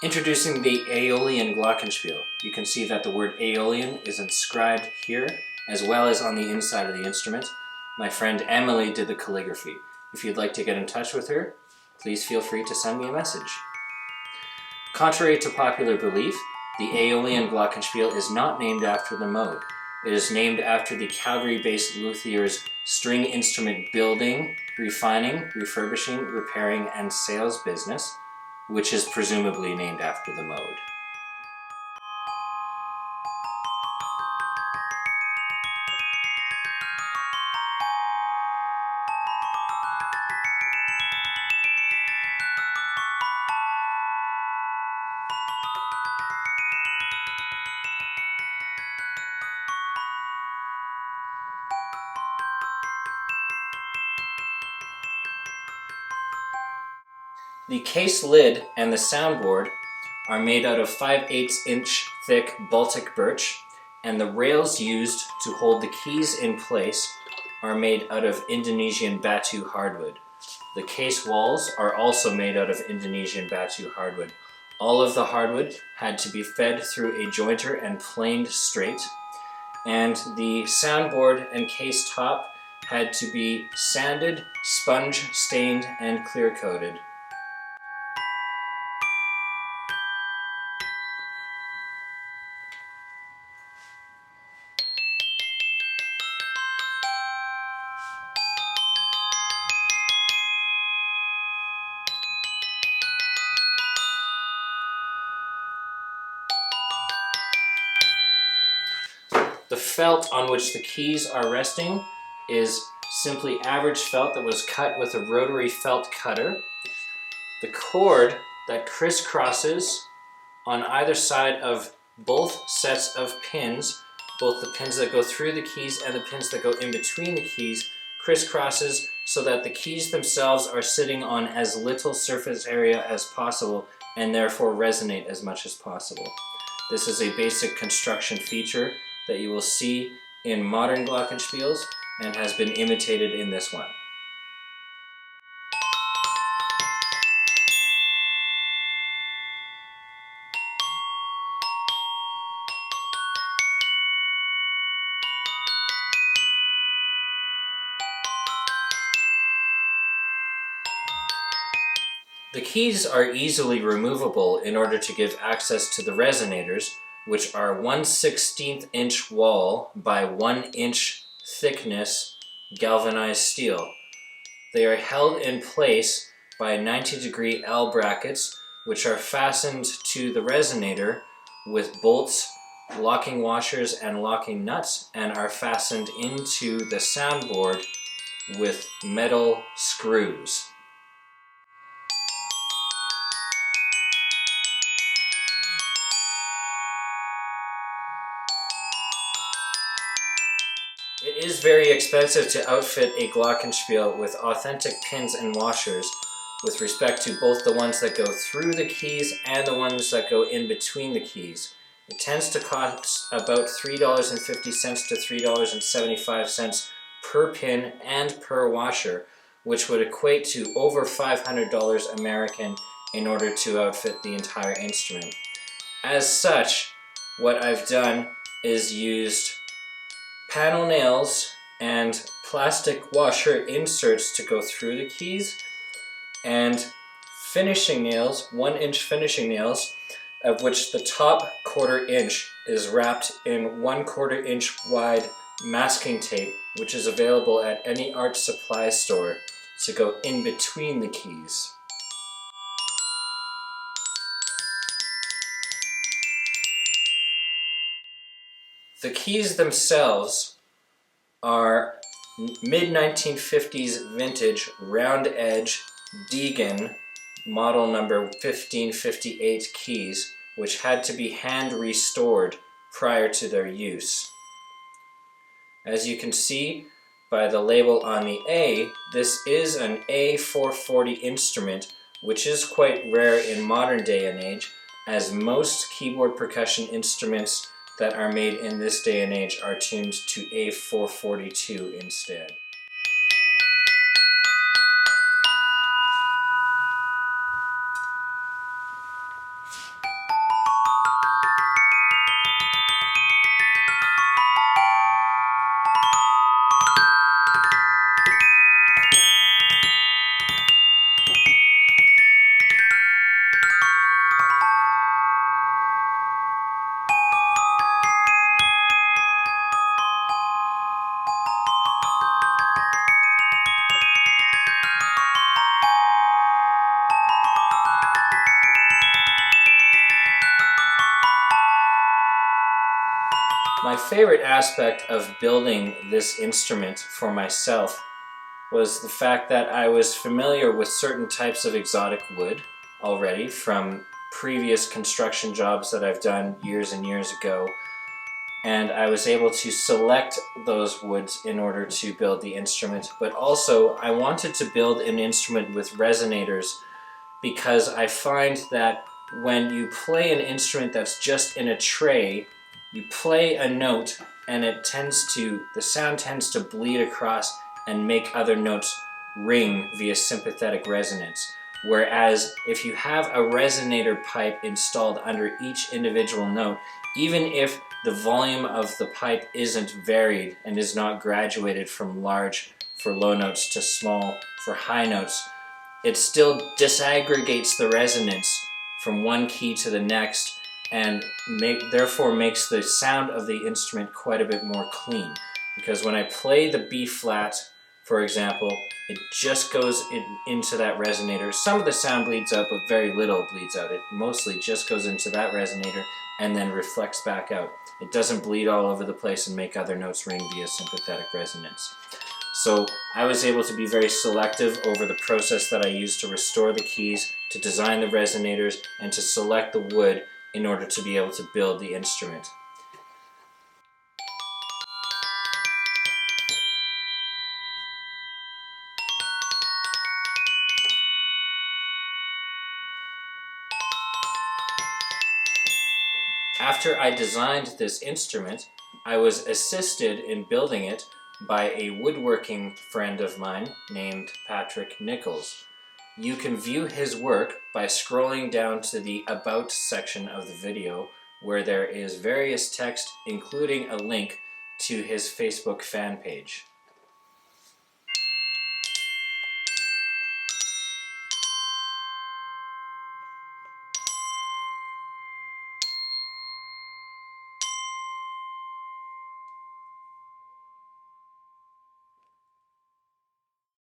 Introducing the Aeolian Glockenspiel. You can see that the word Aeolian is inscribed here, as well as on the inside of the instrument. My friend Emily did the calligraphy. If you'd like to get in touch with her, please feel free to send me a message. Contrary to popular belief, the Aeolian Glockenspiel is not named after the mode. It is named after the Calgary-based luthier's string instrument building, refining, refurbishing, repairing, and sales business, which is presumably named after the mode. The case lid and the soundboard are made out of 5/8" thick Baltic birch, and the rails used to hold the keys in place are made out of Indonesian batu hardwood. The case walls are also made out of Indonesian batu hardwood. All of the hardwood had to be fed through a jointer and planed straight, and the soundboard and case top had to be sanded, sponge stained, and clear coated. The felt on which the keys are resting is simply average felt that was cut with a rotary felt cutter. The cord that crisscrosses on either side of both sets of pins, both the pins that go through the keys and the pins that go in between the keys, crisscrosses so that the keys themselves are sitting on as little surface area as possible and therefore resonate as much as possible. This is a basic construction feature that you will see in modern glockenspiels and has been imitated in this one. The keys are easily removable in order to give access to the resonators, which are 1/16" wall by 1" thickness galvanized steel. They are held in place by 90-degree L brackets, which are fastened to the resonator with bolts, locking washers, and locking nuts, and are fastened into the soundboard with metal screws. It is very expensive to outfit a glockenspiel with authentic pins and washers with respect to both the ones that go through the keys and the ones that go in between the keys. It tends to cost about $3.50 to $3.75 per pin and per washer, which would equate to over $500 American in order to outfit the entire instrument. As such, what I've done is used panel nails and plastic washer inserts to go through the keys, and finishing nails, 1" finishing nails, of which the top 1/4" is wrapped in 1/4" wide masking tape, which is available at any art supply store to go in between the keys. The keys themselves are mid-1950s vintage round edge Deegan model number 1558 keys, which had to be hand restored prior to their use. As you can see by the label on the A, this is an A440 instrument, which is quite rare in modern day and age, as most keyboard percussion instruments that are made in this day and age are tuned to A442 instead. My favorite aspect of building this instrument for myself was the fact that I was familiar with certain types of exotic wood already from previous construction jobs that I've done years and years ago, and I was able to select those woods in order to build the instrument. But also I wanted to build an instrument with resonators because I find that when you play an instrument that's just in a tray, you play a note and the sound tends to bleed across and make other notes ring via sympathetic resonance. Whereas if you have a resonator pipe installed under each individual note, even if the volume of the pipe isn't varied and is not graduated from large for low notes to small for high notes, it still disaggregates the resonance from one key to the next and therefore makes the sound of the instrument quite a bit more clean. Because when I play the B flat, for example, it just goes into that resonator. Some of the sound bleeds out, but very little bleeds out. It mostly just goes into that resonator and then reflects back out. It doesn't bleed all over the place and make other notes ring via sympathetic resonance. So I was able to be very selective over the process that I used to restore the keys, to design the resonators, and to select the wood in order to be able to build the instrument. After I designed this instrument, I was assisted in building it by a woodworking friend of mine named Patrick Nicholls. You can view his work by scrolling down to the About section of the video, where there is various text, including a link to his Facebook fan page.